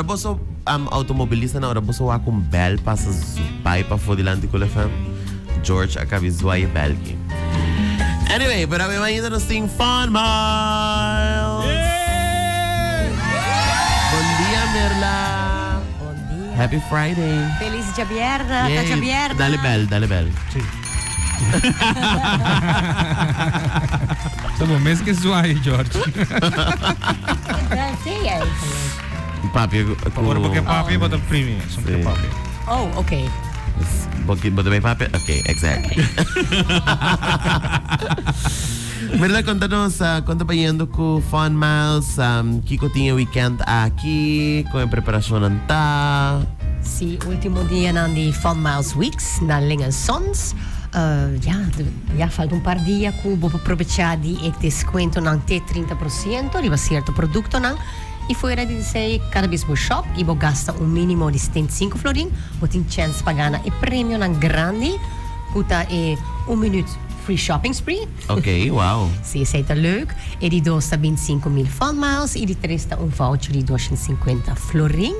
boso automobilista na ora boso wa com bel passa pai pa fodilante com FM. George acabizwai belki. Anyway, pero we ainda nos ting Fun Miles. Bom dia, Merla. Bom dia. Happy Friday. Feliz Javierda. Javierda. Dale bel. Sì. Insomma, mes che suai, George. Sì, Papi, Ora perché papi vado primi, sono Sì. che papi. Oh, okay. Bodo may papi? Okay, exactly. Merla, contanos, ¿cuánto pa yendo ku Fun Miles? Kiko tinha weekend aqui, com a preparação anta. Sì, ultimo dia di Fun Miles Weeks na Lingersons. Falta un par dia ku bo aprovechadi e desconto ng 30% riba certo produto nang e fuera di sei cada vez bo shop e bo gasta un minimo di 75 florin bo tin chance pagana e premio ng grandi kuta e un minuut free shopping spree. Ok, wow. Sì, sei leuk. E di dosta 25.000 Fun Miles e di tresta un voucher di 250 florin.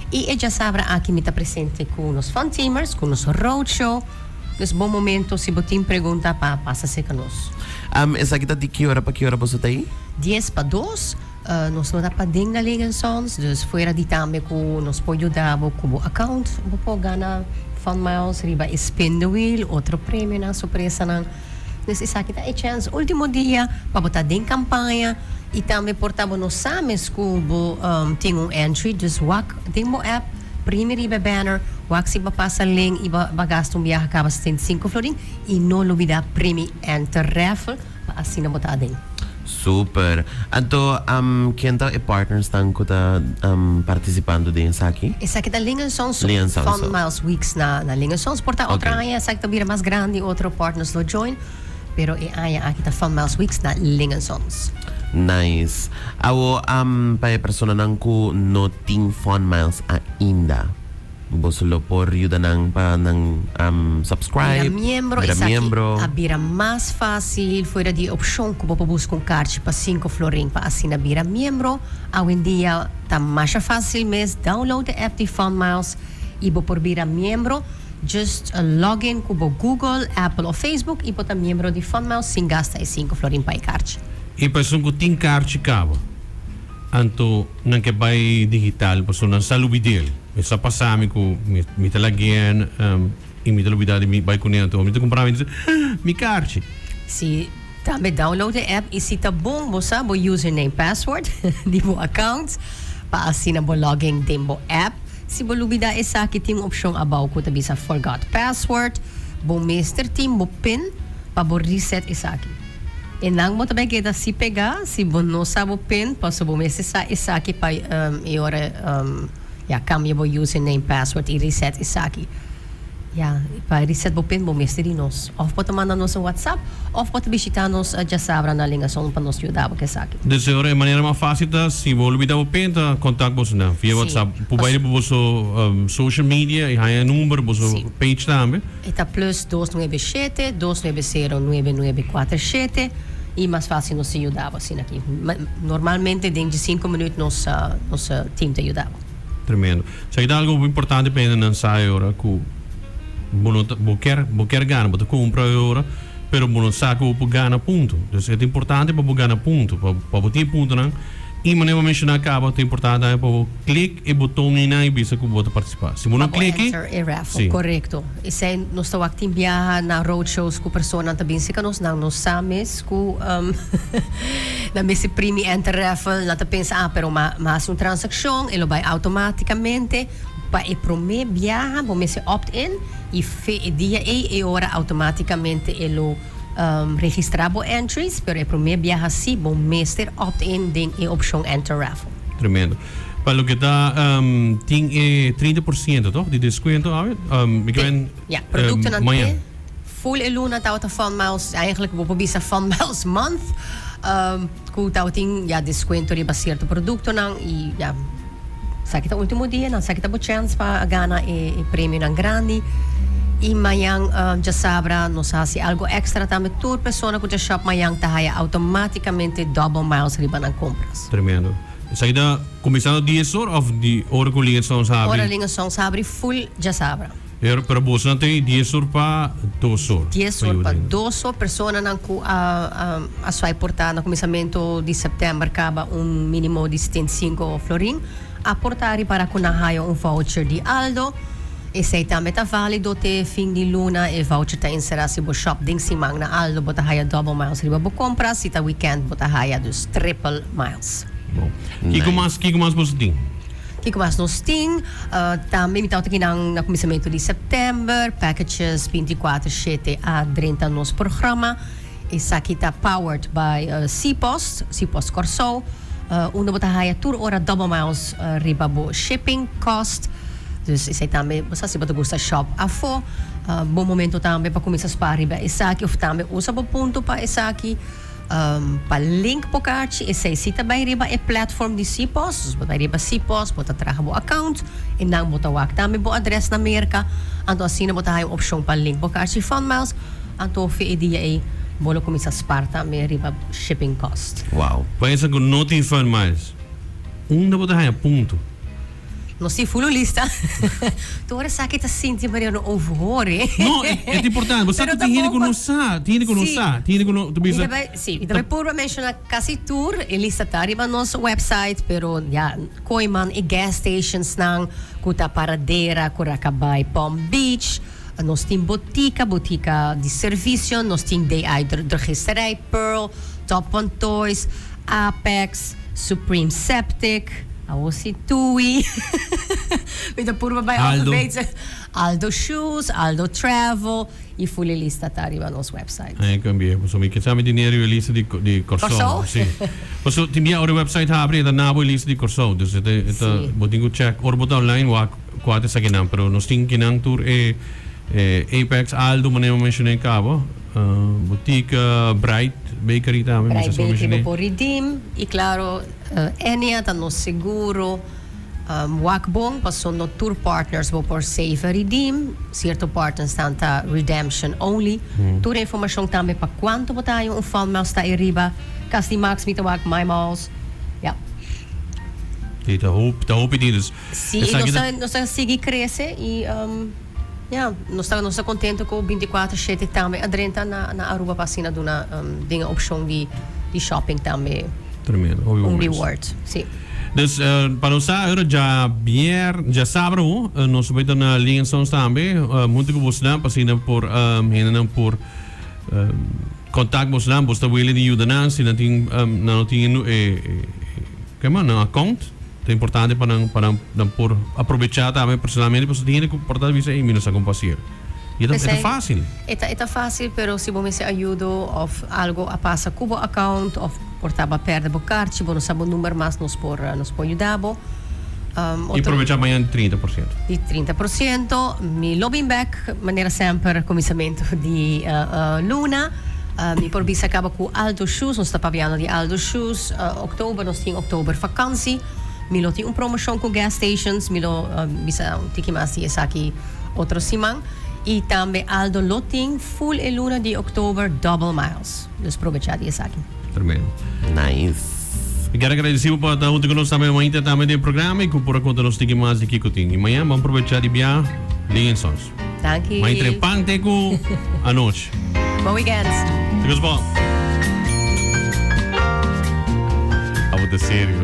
E già sabrà a chi mi sta presente con nos Fun Teamers, con nos roadshow. Dus bom momento, si botin pergunta pa passa se conos. Esa kita di que hora pa boso tayi? 10 pa 2, nos não dá pa ding na Lingersons, dus fuera di tambe ku nos po ayudabo kubo account, bo po gana Fun Miles, riba spin the wheel, outro prêmio na surpresa nang. Dus isa kita e chance, último dia, pa botar ding campanha, e também portabo nos sames kubo ting un entry, dus wak ding mo app, primeiro iba banner, wak si pasa link, iba bagasta um viaje acaba 75 florin, e não olvidar prêmio enter raffle, pa assim na botar ding. Super. Anto, quem tá e partners estão participando de aqui? Essa aqui da Lingersons, Lingersons, Fun Miles Weeks na Lingersons. Porta outra área, essa aqui tá vira mais grande, outro partners lo join. Pero e área aqui tá Fun Miles Weeks na Lingersons. Nice. Awo, para persona nang ku no ting Fun Miles ainda. Bosulo por ayuda nang subscribe. Bira miembro. A bira mais fácil, fora de opção que você busca card para 5 florin para assinar bira miembro. Hoje em dia tá mais fácil mesmo. Download a app de Fun Miles e você por bira miembro. Just login com Google, Apple ou Facebook e você miembro de Fun Miles sem gastar 5 florin para card. E pessoa que tem card cabo. Anto nang que vai digital, pessoa não sabe dele. Essa passami com me talagien e me talubidade me vai conectar, me te comprar me card. Se também download a app e se tá bom, você sabe o username password de o account para assinar o login de o app. Se você olvidar essa aqui tem uma opção about que também sa forgot password, bom master team o pin para reset essa aqui. E não mo também queda se pegar, se você não sabe o pin, posso bom essa aqui para e ora cambia o username password e reset essa aqui. Para reset o pin bom mestre nos. Of pode mandar nos WhatsApp, of pode visitar nos já sabra na ligação para nos ajudar com essa aqui. Dessa hora é maneira mais fácil tá, se você olvidar o pin, tá contato você não. Via WhatsApp, por baixo você social media e aí número você page também. Eta plus 297 290 9947 e mais fácil nos ajudar assim aqui. Normalmente dentro de 5 minutos nos time te ajudava. Tremendo. Sai dá algo importante para não sair agora que quer ganhar, você compra agora, pero você não sabe que ganha ponto. Então é importante para ganhar ponto, para ter ponto não. E maneira de mencionar acaba é importante para clique e botão e bisa que você participar. Se você não clique, raffle, correto. E se nós estamos aqui viajar na roadshows com pessoas também se nós não sabemos que na mesa primi enter raffle, nós pensa pero mas uma transação, ele vai automaticamente para o primeiro viaja, vamos opt-in e dia e hora automaticamente ele registrabo entries, pero el primer viaje así, bom meester opt-in ding e option enter raffle. Tremendo. Para lo que está, tem 30% toch? De desconto, producten aan het full eluna tauta Fun Miles, eigenlijk we proberen Fun Miles month. Ku tauting desconto riba certo producto nang e sa kita último dia, nang sa kita bo chance pa gana e premio nang grande. E mayang já sabra nos hace algo extra também toda pessoa que já shop mayang tahaya automaticamente double miles riba ng compras. Tremendo. Saída começando 10 horas of the hora com ligação Ora sabe. ligação sabe full já sabe. Pero bolsa não tem 10 horas para 2 horas. 10 horas para 2 horas, persona nang a sua portar no começamento de setembro acaba mínimo de 75 florin a portare para kunahayo voucher de Aldo. Esse aí também está válido até fim de luna e voucher está inserado se você shop ding simang na Aldo bota haya double miles riba bo compra se tá weekend bota haya dos triple miles. Bom. Nice. Kiko mais você tem? Kiko mas nos ting, também me aqui na começamento de setembro, packages 24/7 a 30 nos programa. Essa aqui está powered by C-Post Corso. Una bota haya tour ora double miles riba bo shipping cost. Dus esse também, você se bota gusta shop a fo. Bom momento também para começar a spar riba essa aqui, ou também usa bo ponto para essa aqui. Pa link po kart, esse sita by riba e platform de C-Post, bota riba C-Post, bota traga bo account, e nang bota wak tami bo address na Amerika, anto asina bota hay option pa link po kart si Fun Miles, anto fi idea e bolo kumisa sparta me riba shipping cost. Wow. Pensa com nothing fun mais. Bota aí ponto. No si full lista. Tu ora sa kita sinti Maria no overhore. No, é importante. Você Pero tem que tampoco- conoscer, tem que conoscer. Sì, vi dovrei pure menzionare quasi tour e lista arriva al nostro website, però ja, Koiman e gas stations nang kuta paradera, kurakabay Palm Beach, nos team botica di servizio, nos team day ay drogisterij, Pearl, Top One Toys, Apex, Supreme Septic, Aosi Tui, vedo pure bij Aldo. Aldo Shoes, Aldo Travel, e fully lista arriva al nostro website. Cambia. Posso me chiamare dinheiro e lista di Corso. Corso? Sì. Posso ti mia ora website abre da nabo e lista di Corso. Dus Sì. botingo check or bota online wa quate sa kinang pero no sting kinang tour Apex Aldo manemo mentionei cabo. Boutique Bright Bakery também, Para mas i mencionei. po redeem, e claro, Enia tanno seguro, Wakbong, pa sono tour partners bo por save redeem, certo partners tanta redemption only. Tour information também pa quanto ba tayo un Fun Miles ta iriba, kasi max mita wak my miles. Ja. Te hoop die dus. Sim, Essa aqui da- nós seguir cresce e nós estamos contentes com 24/7 também adrenta na Aruba passina de uma dinha opção de shopping também Tremendo. Obviamente. reward. Sim. Dus para usar agora já sábado nós vamos ter na ligação também muito que você dá passina por por contato você dá você will de ajuda se não tem que mais não account é importante para por aproveitar também personalmente você tem que portar visa e menos a compassir e é fácil Está fácil, pero se você se ajuda ou algo a passa cubo account ou portava perda bo carte, bo não sabe o número mas nos por ajudar bo. e aproveitar amanhã 30%. Di 30%, mi lobbying back, maneira sempre começamento di luna. Mi porbisa acaba com Aldo Shoes, nós está paviando de Aldo Shoes. Oktober, nós temos Oktober vakantie. Mi lo tem promoção com gas stations, mi lo bisa tiki mas di aqui outro simang. E também Aldo Loting full e luna de Oktober double miles. Dus aproveitar di aqui. Tremendo. Nice. E quero agradecer por estar junto conosco também amanhã também do programa e por conta nos tiki mais de Kiko Ting. E amanhã vamos aproveitar de viajar ligações. Thank you. Mas entre pante com a noite. Bom weekend. Tudo bom? A sério.